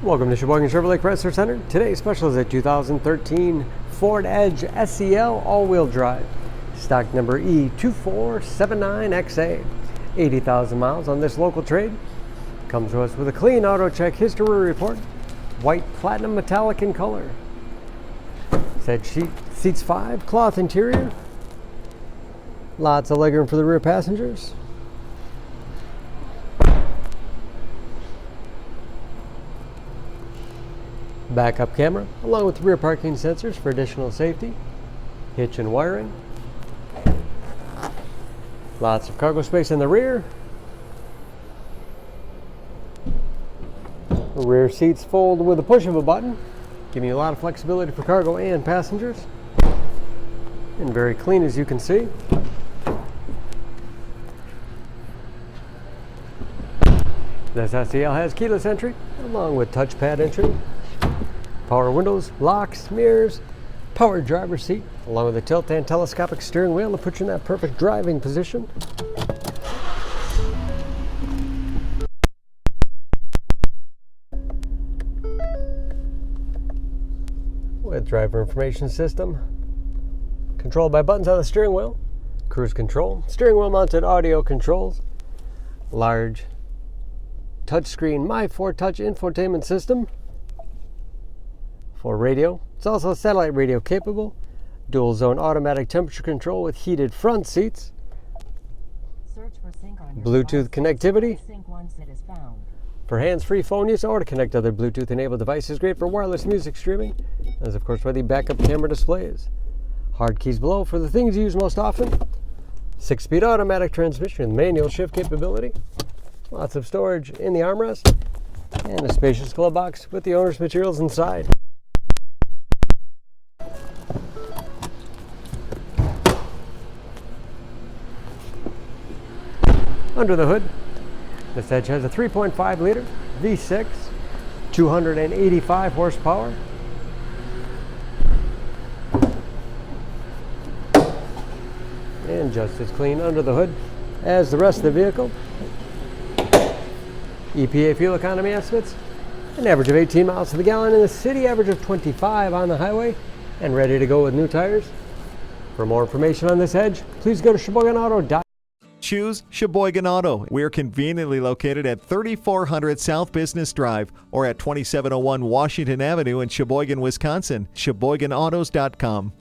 Welcome to Sheboygan Chevrolet Chrysler Center. Today's special is a 2013 Ford Edge SEL all-wheel drive. Stock number E2479XA. 80,000 miles on this local trade. Comes to us with a clean auto check history report. White platinum metallic in color. Said seats 5, cloth interior. Lots of legroom for the rear passengers. Backup camera, along with rear parking sensors for additional safety. Hitch and wiring. Lots of cargo space in the rear. Rear seats fold with the push of a button, giving you a lot of flexibility for cargo and passengers. And very clean, as you can see. This SEL has keyless entry, along with touchpad entry. Power windows, locks, mirrors, power driver's seat, along with a tilt and telescopic steering wheel to put you in that perfect driving position. With driver information system, controlled by buttons on the steering wheel, cruise control, steering wheel mounted audio controls, large touchscreen My4Touch infotainment system. For radio, it's also satellite radio capable, dual zone automatic temperature control with heated front seats, Bluetooth connectivity for hands-free phone use or to connect other Bluetooth enabled devices. Great for wireless music streaming, as of course where the backup camera display is. Hard keys below for the things you use most often. 6-speed automatic transmission with manual shift capability. Lots of storage in the armrest and a spacious glove box with the owner's materials inside. Under the hood, this Edge has a 3.5 liter V6, 285 horsepower. And just as clean under the hood as the rest of the vehicle. EPA fuel economy estimates, an average of 18 miles to the gallon in the city, average of 25 on the highway, and ready to go with new tires. For more information on this Edge, please go to SheboyganAuto.com. Choose Sheboygan Auto. We're conveniently located at 3400 South Business Drive or at 2701 Washington Avenue in Sheboygan, Wisconsin. SheboyganAutos.com.